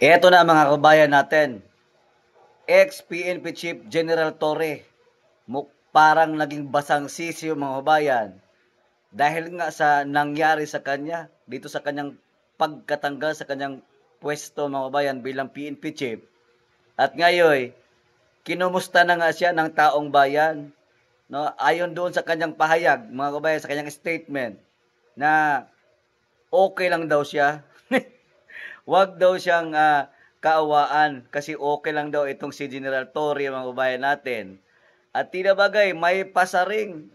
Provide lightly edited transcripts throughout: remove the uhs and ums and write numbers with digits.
Eto na mga kabayan natin, ex-PNP Chief General Torre, parang naging basang sisi yung mga kabayan dahil nga sa nangyari sa kanya dito sa kanyang pagkatanggal sa kanyang pwesto mga kabayan bilang PNP Chief. At ngayon, kinumusta na nga siya ng taong bayan. No? Ayon doon sa kanyang pahayag, mga kabayan, sa kanyang statement, na okay lang daw siya. Wag daw siyang kaawaan kasi okay lang daw itong si General Torre mga kabayan natin. At tila bagay may pasaring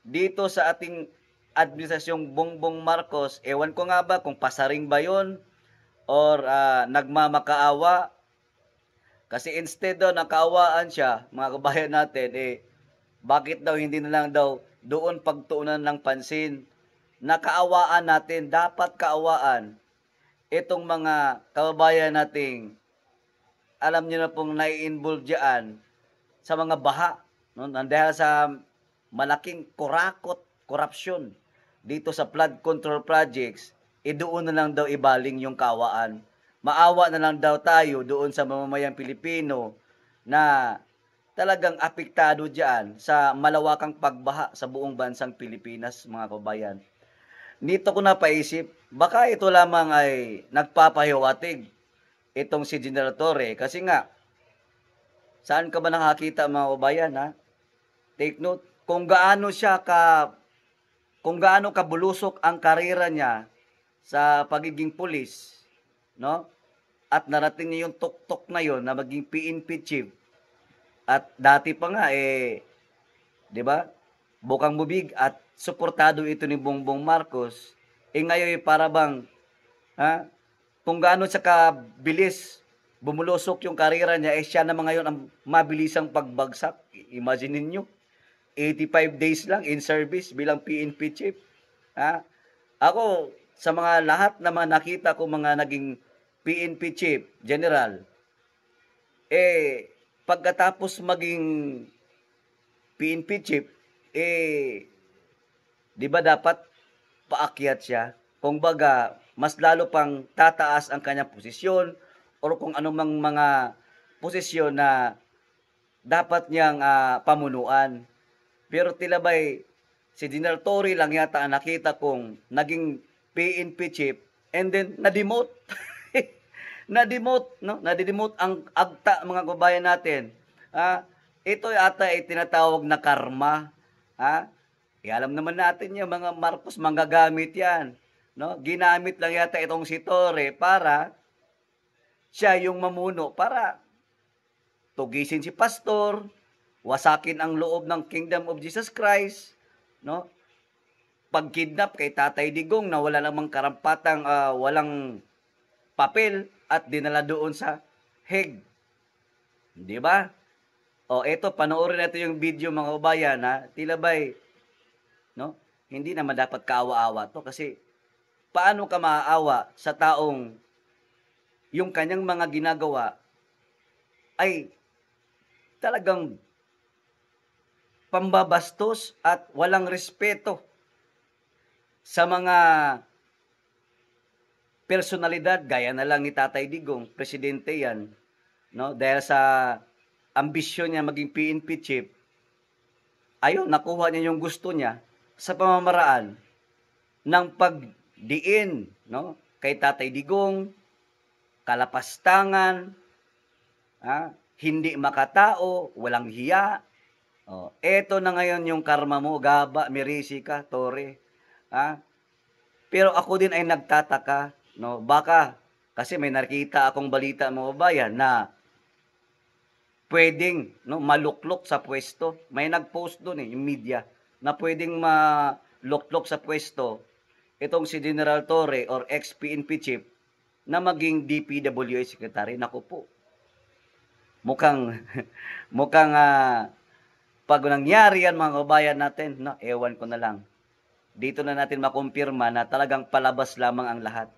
dito sa ating administrasyong Bongbong Marcos. Ewan ko nga ba kung pasaring ba yon or nagmamakaawa. Kasi instead daw nakaawaan siya, mga kabayan natin, bakit daw hindi na lang daw doon pagtuunan ng pansin? Nakaawaan natin, dapat kaawaan itong mga kababayan nating alam niyo na pong nai-involve diyan sa mga baha, no? Dahil sa malaking korupsyon dito sa flood control projects, doon na lang daw ibaling yung kaawaan. Maawa na lang daw tayo doon sa mamamayang Pilipino na talagang apektado diyan sa malawakang pagbaha sa buong bansang Pilipinas, mga kabayan. Dito ko napaisip, baka ito lamang ay nagpapahiwatig itong si General Torre. Kasi nga, saan ka ba nakakita mga kabayan ha? Take note, kung gaano kabulusok ang karera niya sa pagiging pulis, no? At narating niya yung tuktok na yon na maging PNP chief. At dati pa nga 'di ba? Bukang bubig at suportado ito ni Bongbong Marcos. Ngayon para bang kung gaano sa kabilis bumulusok yung karera niya, siya naman ngayon ang mabilisang pagbagsak. Imagine niyo 85 days lang in service bilang PNP chief. Ako, sa mga lahat naman nakita ko mga naging PNP chief, general, pagkatapos maging PNP chief, di ba dapat paakyat siya? Kung baga, mas lalo pang tataas ang kanyang posisyon o kung anumang mga posisyon na dapat niyang pamunuan. Pero tila ba'y si General Torre lang yata ang nakita kong naging PNP chief and then na-demote. Na-demote, no? Na-demote ang agta mga kabayan natin. Ito ata ay tinatawag na karma. Alam naman natin yung mga Marcos manggagamit yan. No? Ginamit lang yata itong si Torre para siya yung mamuno, para tugisin si pastor, wasakin ang loob ng Kingdom of Jesus Christ, no? Pagkidnap kay Tatay Digong na wala namang karampatang walang papel at dinala doon sa Hague. Di ba? Eto, panoorin natin yung video mga kabayan tila ba'y no? Hindi naman dapat kaawa-awa to kasi paano ka maaawa sa taong yung kanyang mga ginagawa ay talagang pambabastos at walang respeto sa mga personalidad gaya na lang ni Tatay Digong, presidente yan, no? Dahil sa ambisyon niya maging PNP chief, ayun, nakuha niya yung gusto niya sa pamamaraan ng pagdiin, no? Kay Tatay Digong, kalapastangan, hindi makatao, walang hiya. Eto na ngayon yung karma mo, gaba, merisi ka, Torre. Pero ako din ay nagtataka, no? Baka kasi may nakita akong balita mga bayan na pwedeng maluklok sa pwesto. May nag-post doon yung media na pwedeng maluklok sa pwesto itong si General Torre or ex-PNP chief na maging DPWH secretary. Naku po. Mukhang pag nangyari yan mga kabayan natin, ewan ko na lang. Dito na natin makumpirma na talagang palabas lamang ang lahat.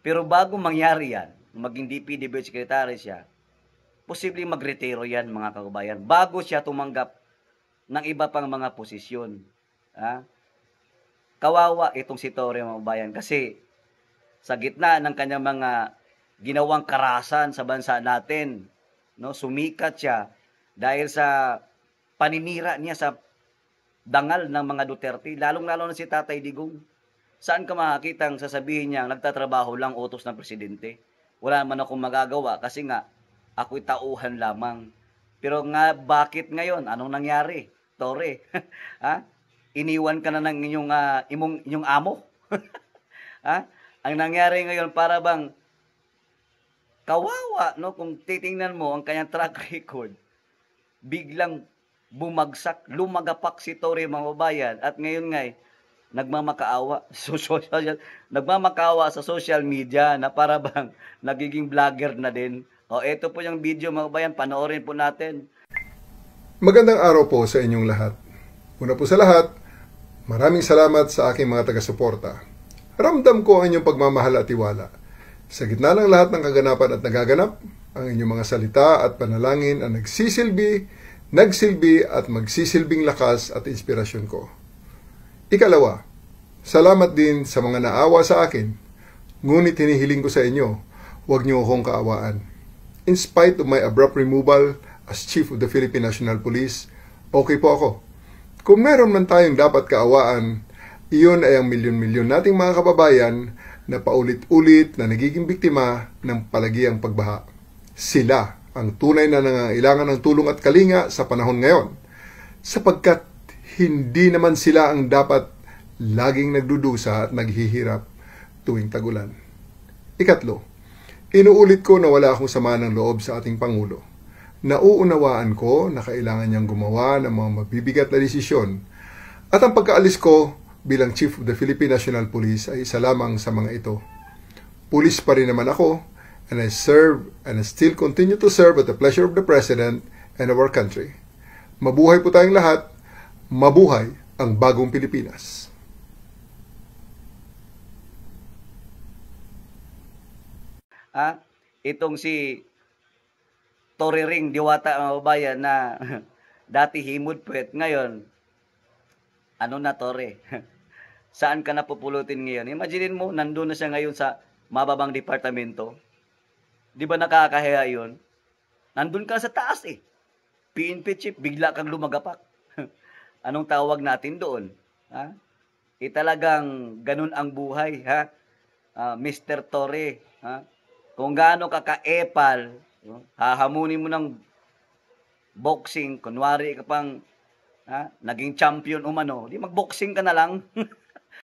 Pero bago mangyari yan, maging DPWH secretary siya, posibleng magretiro yan mga kababayan bago siya tumanggap ng iba pang mga posisyon. Kawawa itong si Torre mga kababayan kasi sa gitna ng kanyang mga ginawang karahasan sa bansa natin. No, sumikat siya dahil sa paninira niya sa dangal ng mga Duterte, lalong-lalo na si Tatay Digong. Saan ka makakita ang sasabihin niya nagtatrabaho lang utos ng presidente? Wala naman akong magagawa kasi nga ako'y tauhan lamang. Pero nga bakit ngayon? Anong nangyari? Tore, ha? Iniwan ka na ng inyong amo? Ha? Ang nangyari ngayon para bang kawawa, no? Kung titingnan mo ang kanyang track record, biglang bumagsak, lumagapak si Tore mga babayan at ngayon nga nagmamakaawa nagmamakaawa sa social media na para bang nagiging vlogger na din. O ito po yung video mga babayan, panoorin po natin. Magandang araw po sa inyong lahat. Una po sa lahat, maraming salamat sa aking mga taga-suporta. Ramdam ko ang inyong pagmamahal at tiwala. Sa gitna ng lahat ng kaganapan at nagaganap, ang inyong mga salita at panalangin ang nagsilbi at magsisilbing lakas at inspirasyon ko. Ikalawa, salamat din sa mga naawa sa akin. Ngunit hinihiling ko sa inyo, huwag niyo akong kaawaan. In spite of my abrupt removal as Chief of the Philippine National Police, okay po ako. Kung meron man tayong dapat kaawaan, iyon ay ang milyon-milyon nating mga kababayan na paulit-ulit na nagiging biktima ng palagiang pagbaha. Sila ang tunay na nangangailangan ng tulong at kalinga sa panahon ngayon, sapagkat hindi naman sila ang dapat laging nagdudusa at naghihirap tuwing tagulan. Ikatlo, inuulit ko na wala akong sama ng loob sa ating Pangulo. Nauunawaan ko na kailangan niyang gumawa ng mga mabibigat na desisyon at ang pagkaalis ko bilang Chief of the Philippine National Police ay isa lamang sa mga ito. Pulis pa rin naman ako and I serve and I still continue to serve at the pleasure of the President and of our country. Mabuhay po tayong lahat. Mabuhay ang bagong Pilipinas. Itong si Tore Ring Diwata ang babayan na dati himod puwet, ngayon ano na Tore? Saan ka na pupulutin ngayon? Imaginin mo, nandun na siya ngayon sa mababang departamento. Di ba nakakahiya yun? Nandun ka sa taas PNP chief, bigla kang lumagapak. Anong tawag natin doon? Talagang ganun ang buhay, Mr. Tore, Kung gaano ka ka-epal, hahamunin mo ng boxing, kunwari ka pang naging champion umano, di mag-boxing ka na lang.